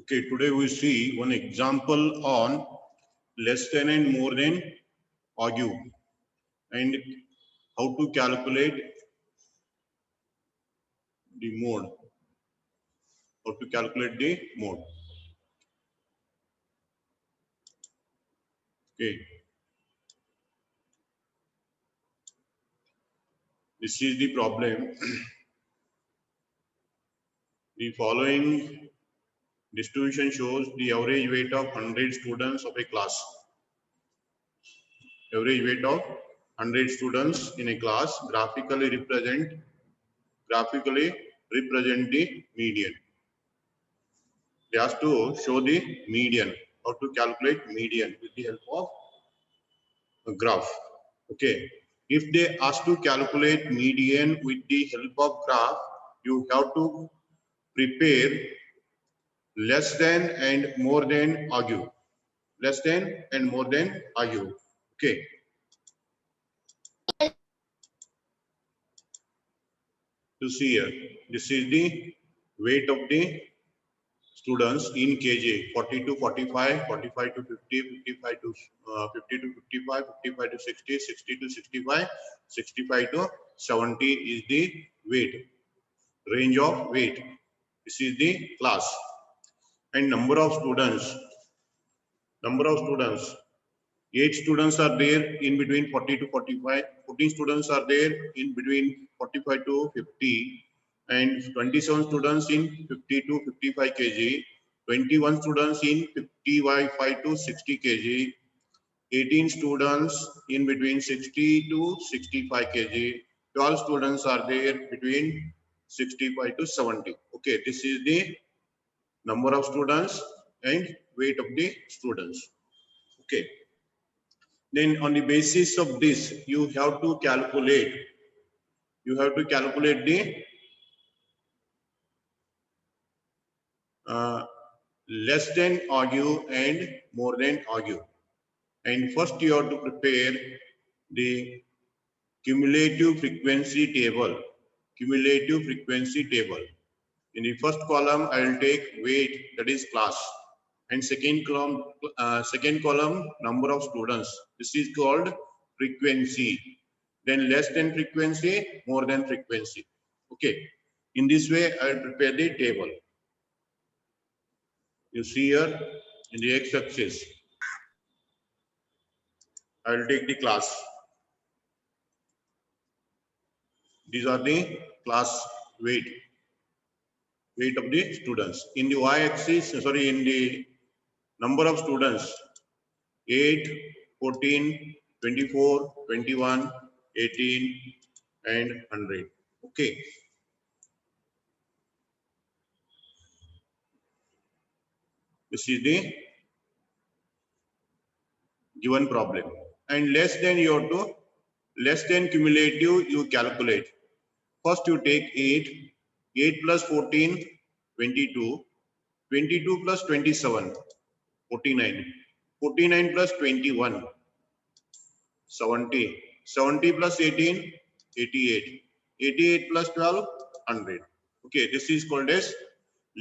Okay, today we see one example on less than and more than argue and how to calculate the mode. How to calculate the mode. Okay, this is the problem. The following distribution shows the average weight of 100 students of a class. Average weight of 100 students in a class graphically represent the median. They ask to show the median, how to calculate median with the help of a graph. Okay, if they ask to calculate median with the help of graph, you have to prepare less than and more than argue. Less than and more than argue. Okay. You see here, this is the weight of the students in kg, 40 to 45, 45 to 50, 55 to 50 to 55, 55 to 60, 60 to 65, 65 to 70 is the weight, range of weight. This is the class. And number of students, 8 students are there in between 40 to 45, 14 students are there in between 45 to 50, and 27 students in 50 to 55 kg, 21 students in 55 to 60 kg, 18 students in between 60 to 65 kg, 12 students are there between 65 to 70. Okay, this is the number of students and weight of the students. Okay. Then on the basis of this, you have to calculate the less than argue and more than argue. And first you have to prepare the cumulative frequency table. Cumulative frequency table. In the first column, I will take weight, that is class, and second column number of students. This is called frequency. Then less than frequency, more than frequency. Okay. In this way, I will prepare the table. You see here in the x-axis, I will take the class. These are the class weight of the students. In the y-axis, sorry, in the number of students, 8, 14, 24, 21, 18, and 100. Okay. This is the given problem. And less than cumulative, you calculate. First you take 8, 8 plus 14, 22, 22 plus 27, 49, 49 plus 21, 70, 70 plus 18, 88, 88 plus 12, 100. Okay, this is called as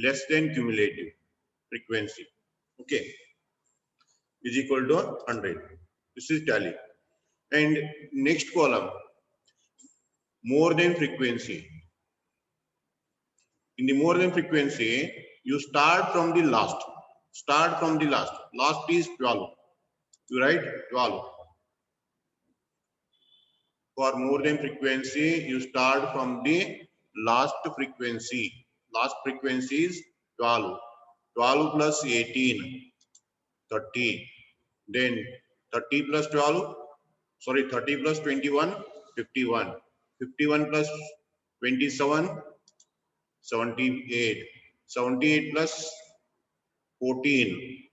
less than cumulative frequency. Okay, is equal to 100. This is tally. And next column, more than frequency. In the more than frequency, you start from the last. Start from the last. Last is 12. You write 12. For more than frequency, you start from the last frequency. Last frequency is 12. 12 plus 18, 30. Then 30 plus 12, sorry, 30 plus 21, 51. 51 plus 27, 78. 78 plus 14,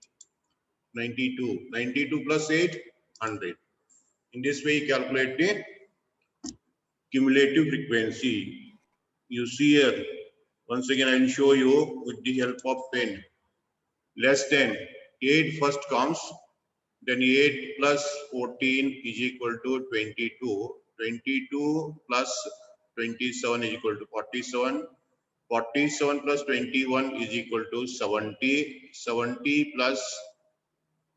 92. 92 plus 8, 100. In this way, you calculate the cumulative frequency. You see here, once again, I will show you with the help of pen. Less than 8 first comes, then 8 plus 14 is equal to 22. 22 plus 27 is equal to 47. 47 plus 21 is equal to 70. 70 plus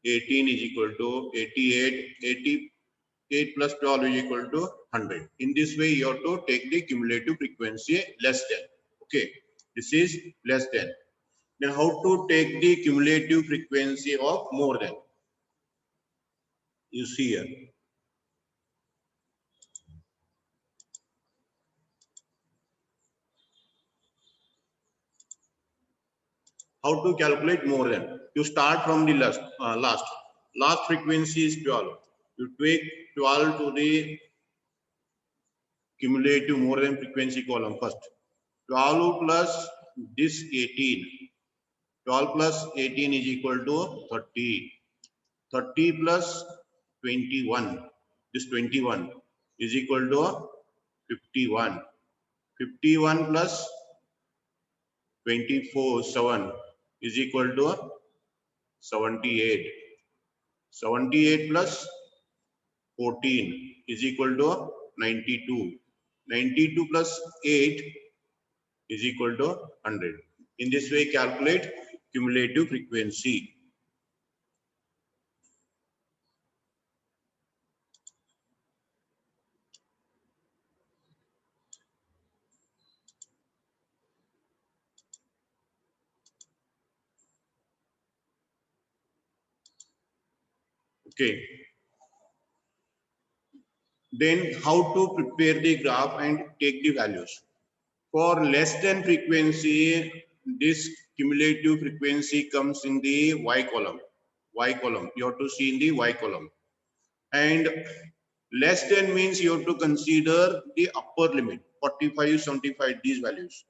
18 is equal to 88. 88 plus 12 is equal to 100. In this way, you have to take the cumulative frequency less than. Okay, this is less than. Then how to take the cumulative frequency of more than? You see here. How to calculate more than? You start from the last frequency is 12. You take 12 to the cumulative more than frequency column first. 12 plus this 18. 12 plus 18 is equal to 30. 30 plus 21. This 21 is equal to 51. 51 plus 24, 7 is equal to 78. 78 plus 14 is equal to 92. 92 plus 8 is equal to 100. In this way, calculate cumulative frequency. Okay. Then how to prepare the graph and take the values. For less than frequency, this cumulative frequency comes in the Y column. Y column. You have to see in the Y column. And less than means you have to consider the upper limit, 45, 75, these values.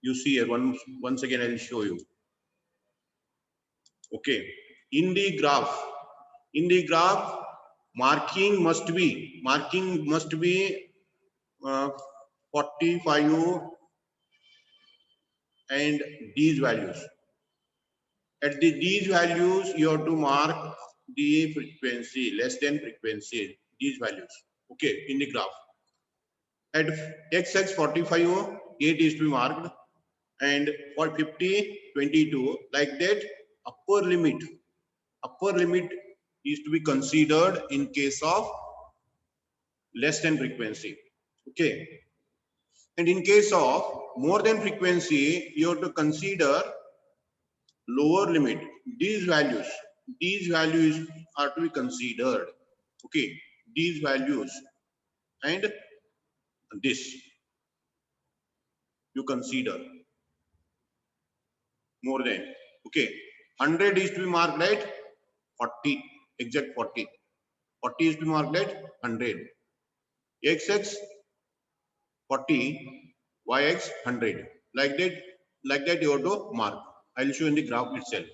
You see here, once again, I will show you. Okay. In the graph, marking must be 45 and these values. At these values, you have to mark the frequency, less than frequency, these values. Okay, in the graph. At x 45, 8 is to be marked, and for 50, 22, like that, upper limit is to be considered in case of less than frequency. Okay. And in case of more than frequency, you have to consider lower limit. These values are to be considered. Okay, these values and this you consider more than. Okay, 100 is to be marked at 40, exact 40. 40 is to be marked at 100. XX 40, YX 100. Like that you have to mark. I will show in the graph itself.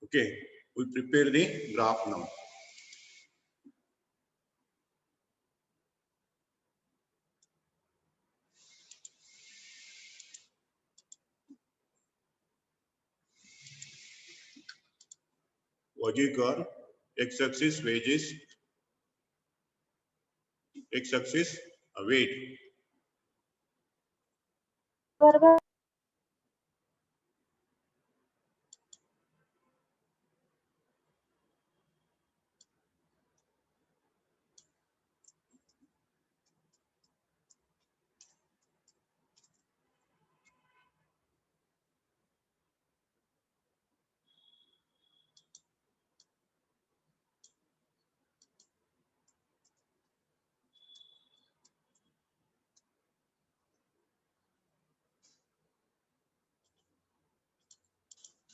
Okay, we prepare the graph now. Wage curve, x-axis wages, x-axis weight.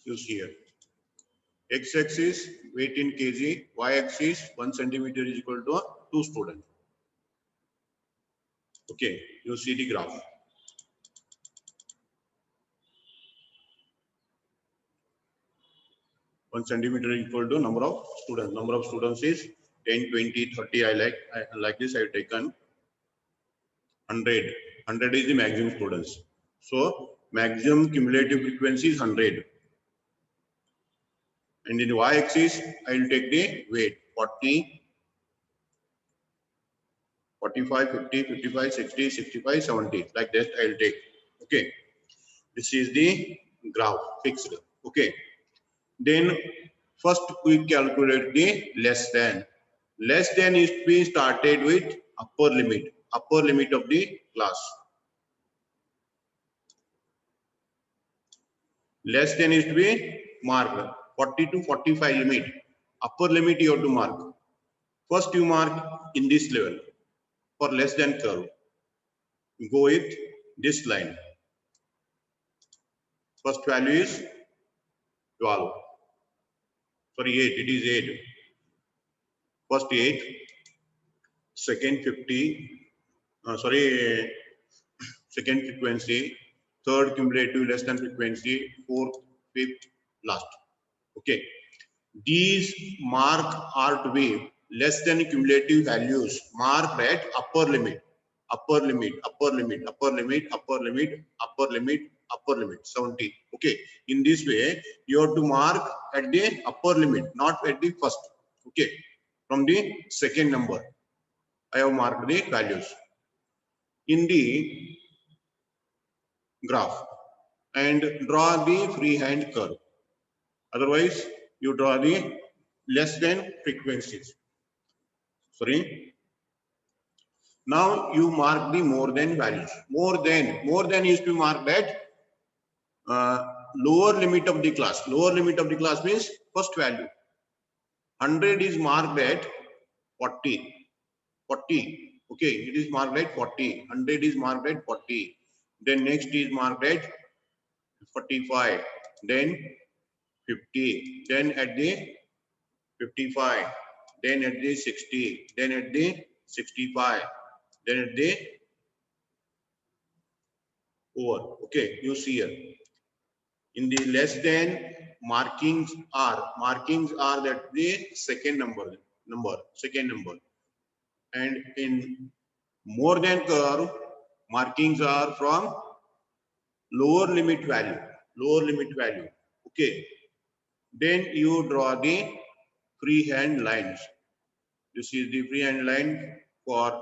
You see here. X-axis weight in kg, y-axis 1 centimeter is equal to 2 students. Okay, you see the graph. One centimeter is equal to number of students. Number of students is 10, 20, 30. I like this. I have taken 100. 100 is the maximum students. So maximum cumulative frequency is 100. And in the y-axis, I will take the weight 40, 45, 50, 55, 60, 65, 70. Like that, I will take. Okay. This is the graph fixed. Okay. Then first we calculate the less than. Less than is to be started with upper limit of the class. Less than is to be marked 40 to 45 limit. Upper limit you have to mark. First you mark in this level for less than curve. You go with this line. First value is 12. Sorry, 8. It is 8. First 8. Second 50. Second frequency. Third cumulative less than frequency. Fourth, fifth, last. Okay. These mark are to be less than cumulative values marked at upper limit, 70. Okay. In this way, you have to mark at the upper limit, not at the first. Okay. From the second number, I have marked the values in the graph and draw the freehand curve. Otherwise, you draw the less than frequencies. Sorry. Now you mark the more than values. More than is to mark that lower limit of the class. Lower limit of the class means first value. 100 is marked at 40. 40. Okay, it is marked at 40. 100 is marked at 40. Then next is marked at 45. Then 50. Then at the 55. Then at the 60. Then at the 65. Then at the over. Okay, you see here. In the less than markings are that the second number, and in more than curve markings are from lower limit value. Okay, then you draw the freehand lines. This is the freehand line for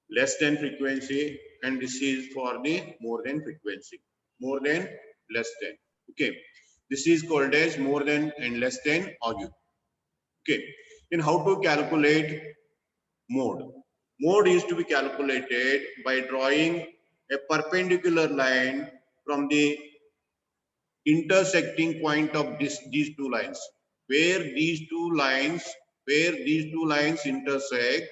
less than frequency, and this is for the more than frequency. More than, less than. Okay, this is called as more than and less than argue. Okay, then how to calculate mode? Mode is to be calculated by drawing a perpendicular line from the intersecting point of these two lines. Where these two lines intersect,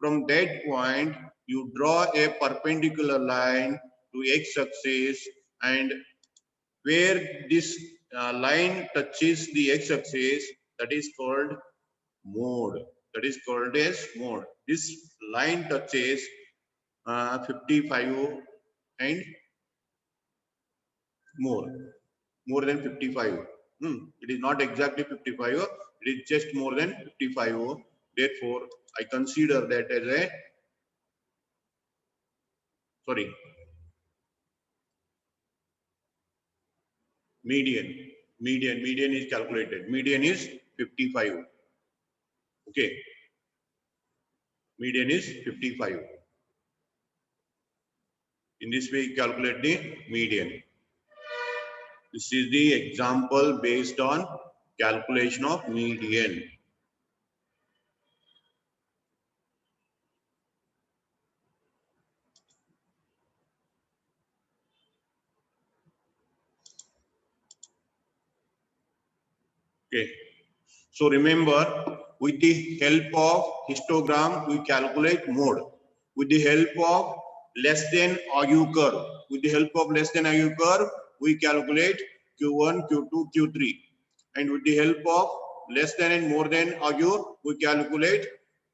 from that point you draw a perpendicular line to x-axis, and where this line touches the x-axis, that is called mode. That is called as mode. This line touches 55 and more than 55. It is not exactly 55. It is just more than 55. Therefore, I consider that as a median. Median is calculated. Median is 55. Okay. Median is 55. In this way, you calculate the median. This is the example based on calculation of median. Okay. So remember, with the help of histogram, we calculate mode. With the help of less than RU curve, we calculate Q1, Q2, Q3. And with the help of less than and more than RU, we calculate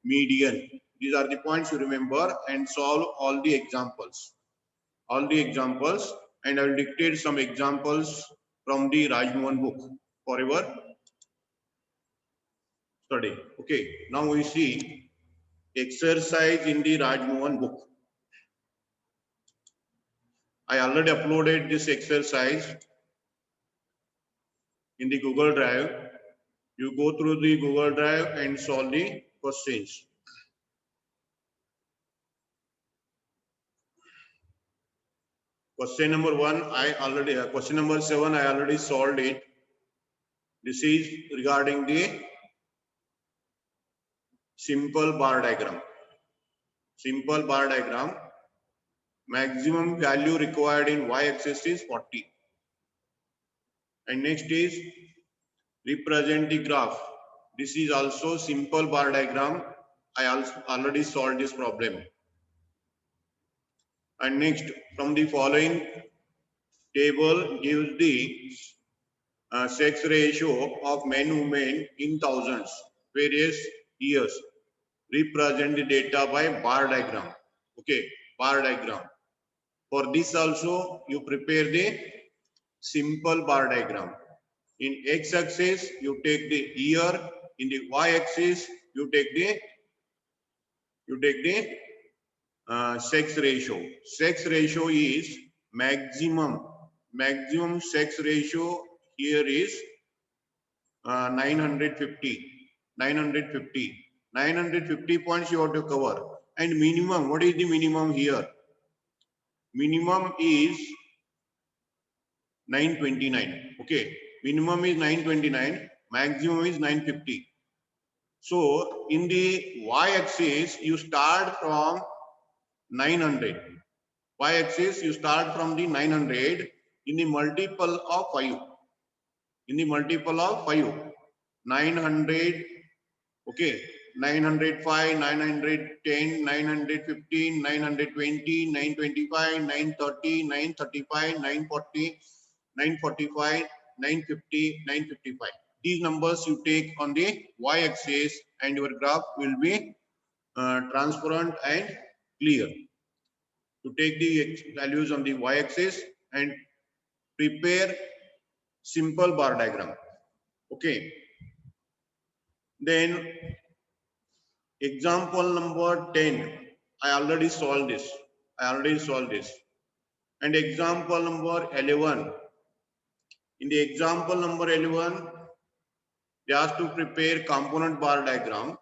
median. These are the points you remember, and solve all the examples. And I will dictate some examples from the Rajmohan book for your study. Okay, now we see exercise in the Rajmohan book. I already uploaded this exercise in the Google Drive. You go through the Google Drive and solve the questions. Question number 1, question number 7, I already solved it. This is regarding the simple bar diagram. Simple bar diagram. Maximum value required in y-axis is 40. And next is represent the graph. This is also simple bar diagram. I also already solved this problem. And next, from the following table gives the sex ratio of men women in thousands, various years. Represent the data by bar diagram. Okay, bar diagram. For this also, you prepare the simple bar diagram. In x-axis, you take the year. In the y-axis, you take the sex ratio. Sex ratio is maximum. Maximum sex ratio here is 950. 950. 950 points you have to cover. And minimum, what is the minimum here? Minimum is 929. Okay, minimum is 929, maximum is 950. So in the y-axis, you start from 900. Y-axis, you start from the 900 in the multiple of 5. In the multiple of 5. 900, okay, 905, 910, 915, 920, 925, 930, 935, 940, 945, 950, 955. These numbers you take on the y-axis and your graph will be transparent and clear. To take the values on the y-axis and prepare simple bar diagram. Okay. Then example number 10. I already solved this. And example number 11. In the example number 11, they asked to prepare component bar diagram,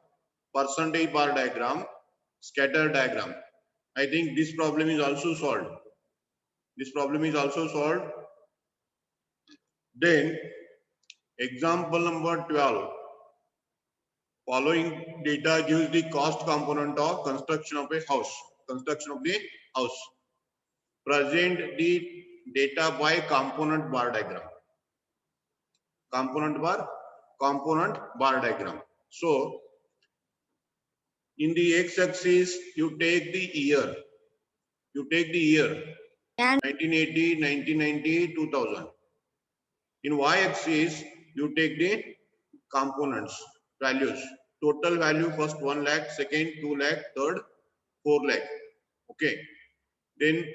percentage bar diagram, scatter diagram. I think this problem is also solved. Then example number 12. Following data gives the cost component of construction of a house. Present the data by component bar diagram. Component bar diagram. So in the x-axis, you take the year. 1980, 1990, 2000. In y-axis, you take the components, values. Total value first 1 lakh, second 2 lakh, third 4 lakh. Okay. Then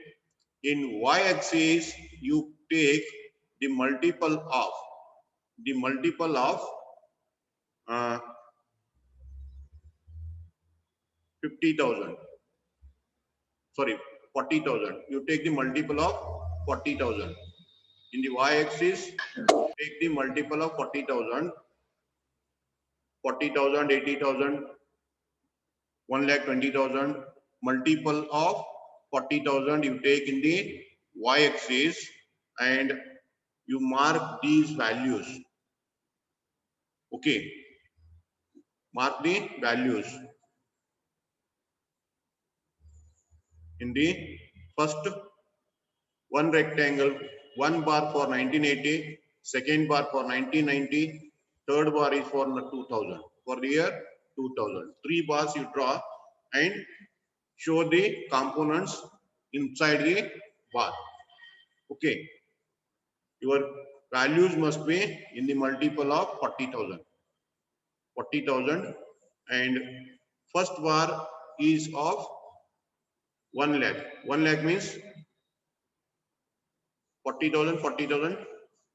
in y-axis, you take the multiple of 50,000. Sorry, 40,000. You take the multiple of 40,000. In the y-axis, take the multiple of 40,000, 40,000, 80,000, 1,20,000. Multiple of 40,000 you take in the y-axis and you mark these values. Okay, mark the values. In the first one rectangle, one bar for 1980, second bar for 1990, third bar is for 2000. For the year 2000. 3 bars you draw and show the components inside the bar. Okay. Your values must be in the multiple of 40,000. 40,000 and first bar is of 1 lakh. 1 lakh means 40,000, 40,000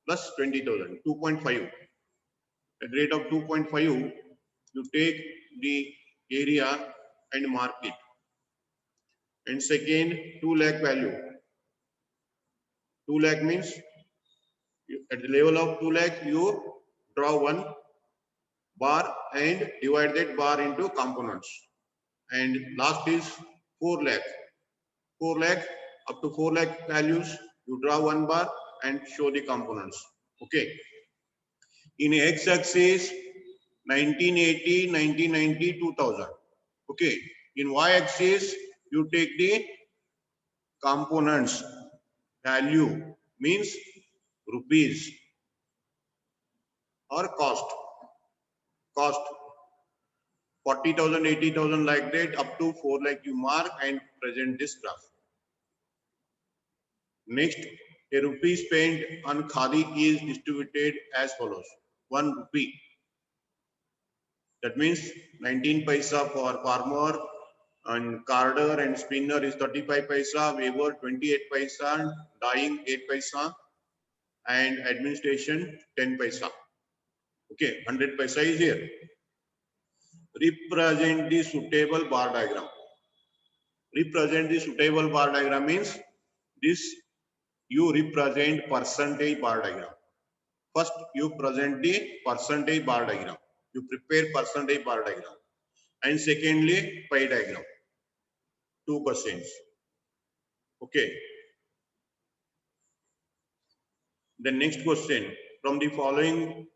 plus 20,000, 2.5. At rate of 2.5, you take the area and mark it. And second, 2 lakh value. 2 lakh means at the level of 2 lakh, you draw one bar and divide that bar into components. And last is 4 lakh. 4 lakh, up to 4 lakh values, you draw one bar and show the components. Okay. In x-axis, 1980, 1990, 2000. Okay. In y-axis, you take the components value, means rupees, or cost 40,000, 80,000, like that, up to 4 lakh you mark and present this graph. Next, a rupee spent on khadi is distributed as follows: 1 rupee. That means 19 paisa for farmer, and carder and spinner is 35 paisa, weaver 28 paisa, dyeing 8 paisa, and administration 10 paisa. Okay, 100 paisa is here. Represent the suitable bar diagram. Represent the suitable bar diagram means this you represent percentage bar diagram. First, you present the percentage bar diagram. You prepare percentage bar diagram. And secondly, pie diagram. 2 questions. Okay. The next question, from the following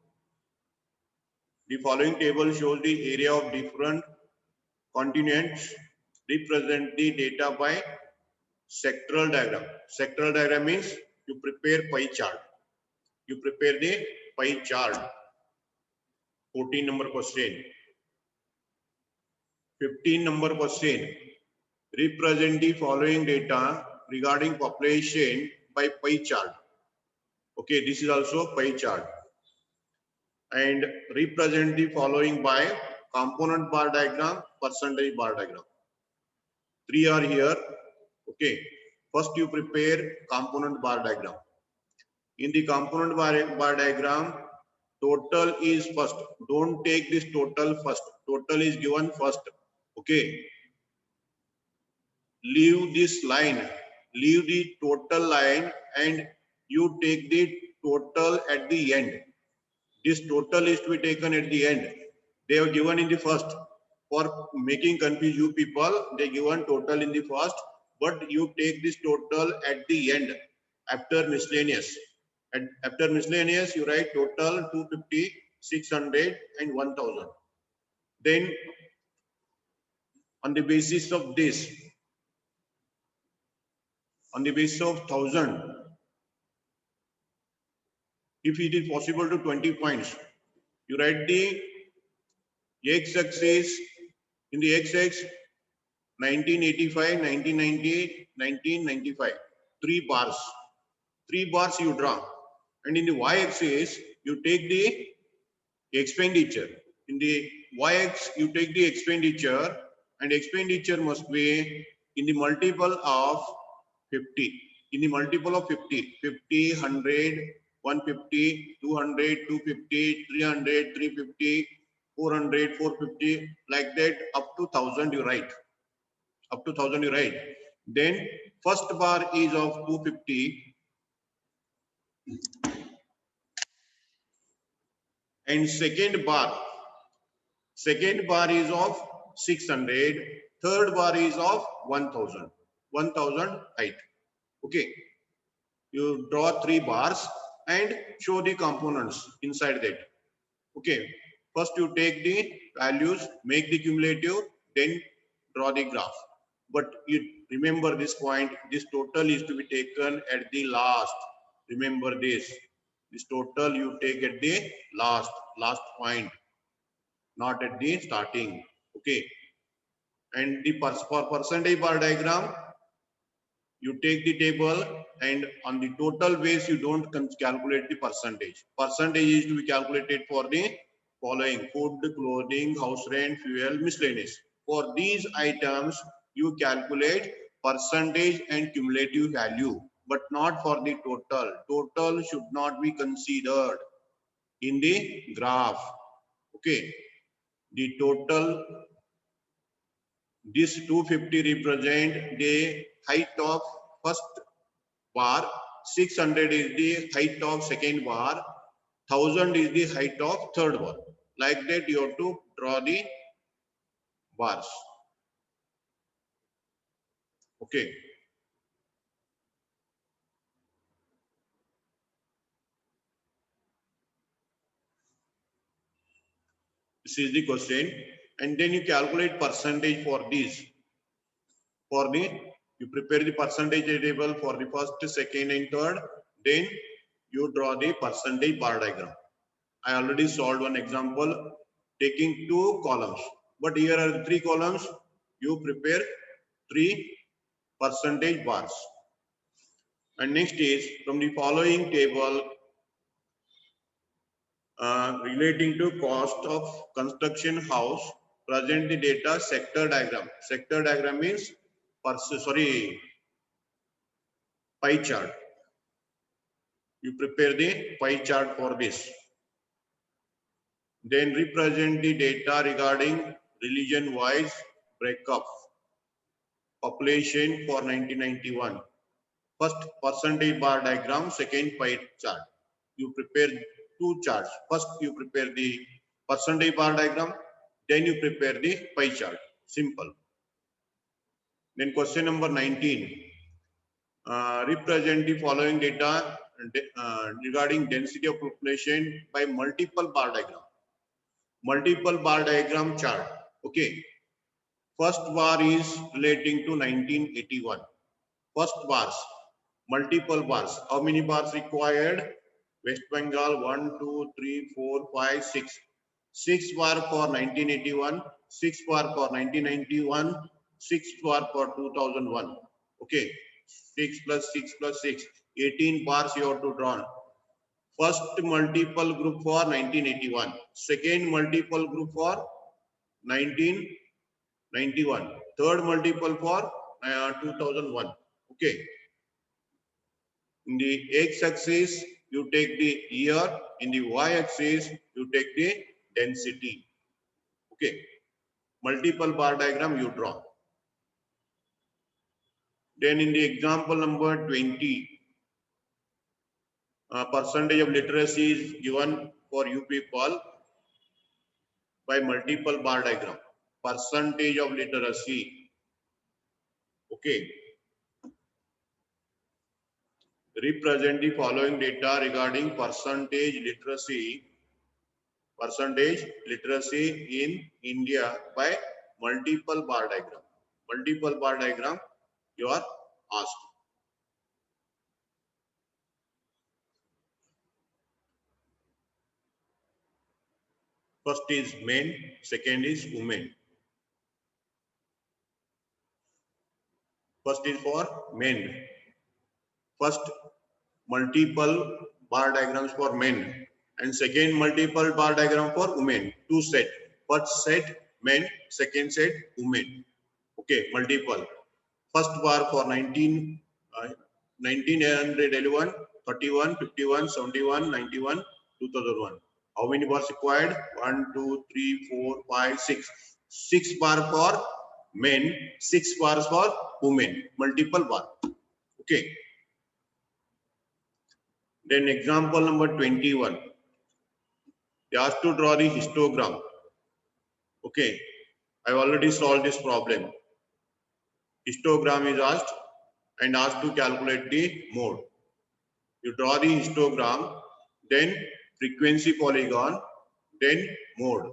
table shows the area of different continents. Represent the data by sectoral diagram. Sectoral diagram means you prepare pie chart. You prepare the pie chart. 14 number question. 15 number question. Represent the following data regarding population by pie chart. Okay, this is also pie chart. And represent the following by component bar diagram, percentage bar diagram. 3 are here. Okay, first you prepare component bar diagram. In the component bar diagram, total is first. Don't take this total first. Total is given first. Okay. Leave this line. Leave the total line and you take the total at the end. This total is to be taken at the end. They have given in the first. For making confuse you people, they given total in the first, but you take this total at the end after miscellaneous. And after miscellaneous, you write total 250, 600, and 1000. Then, on the basis of this, on the basis of 1000, if it is possible to 20 points, you write the x-axis. In the x-axis, 1985, 1998, 1995, 3 bars. 3 bars you draw. And in the y-axis, you take the expenditure. In the y-axis, you take the expenditure, and expenditure must be in the multiple of 50. In the multiple of 50, 50, 100, 150, 200, 250, 300, 350, 400, 450, like that, up to 1000 you write. Up to 1000 you write. Then first bar is of 250 and second bar is of 600, third bar is of 1000 height. Okay, you draw 3 bars and show the components inside that. Okay, first you take the values, make the cumulative, then draw the graph. But you remember this point, this total is to be taken at the last. Remember this. This total you take at the last point, not at the starting. Okay. And the for percentage bar diagram, you take the table and on the total base, you don't calculate the percentage. Percentage is to be calculated for the following: food, clothing, house rent, fuel, miscellaneous. For these items, you calculate percentage and cumulative value, but not for the total. Total should not be considered in the graph. Okay. The total, this 250 represent the height of first bar, 600 is the height of second bar, 1000 is the height of third bar. Like that you have to draw the bars. Okay. This is the question. And then you calculate percentage for this. For the, you prepare the percentage table for the first, second and third. Then you draw the percentage bar diagram. I already solved one example taking 2 columns. But here are 3 columns. You prepare 3 percentage bars. And next is from the following table relating to cost of construction house, present the data sector diagram. Sector diagram means pie chart. You prepare the pie chart for this. Then represent the data regarding religion wise breakup. Population for 1991. First percentage bar diagram, second pie chart. You prepare 2 charts. First you prepare the percentage bar diagram, then you prepare the pie chart. Simple. Then question number 19. Represent the following data regarding density of population by multiple bar diagram. Multiple bar diagram chart. Okay. First bar is relating to 1981. First bars, multiple bars. How many bars required? West Bengal 1, 2, 3, 4, 5, 6. 6 bar for 1981, 6 bar for 1991, 6 bar for 2001. Okay, 6 plus 6 plus 6, 18 bars you have to draw. First multiple group for 1981, second multiple group for 1991, third multiple for 2001. Okay. In the x-axis, you take the year. In the y-axis, you take the density. Okay. Multiple bar diagram you draw. Then in the example number 20, percentage of literacy is given for you people by multiple bar diagram. Percentage of literacy. Okay. Represent the following data regarding percentage literacy in India by multiple bar diagram. Multiple bar diagram you are asked. First is men, second is women. First is for men. First multiple bar diagrams for men and second multiple bar diagram for women. 2 set. First set men, second set women. Okay, multiple. First bar for 1911, 31, 51, 71, 91, 2001. How many bars required? 1, 2, 3, 4, 5, 6. 6 bar for men, 6 bars for women. Multiple bar. Okay. Then example number 21. They asked to draw the histogram. Okay. I've already solved this problem. Histogram is asked and asked to calculate the mode. You draw the histogram, then frequency polygon, then mode.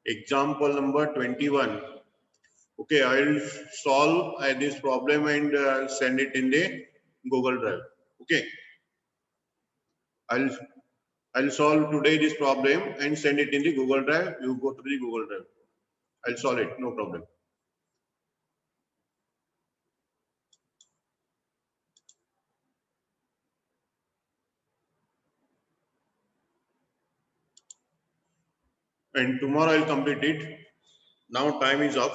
Example number 21. Okay, I will solve this problem and send it in the Google Drive. Okay, I'll solve today this problem and send it in the Google Drive. You go to the Google Drive. I'll solve it, no problem. And tomorrow I'll complete it. Now time is up.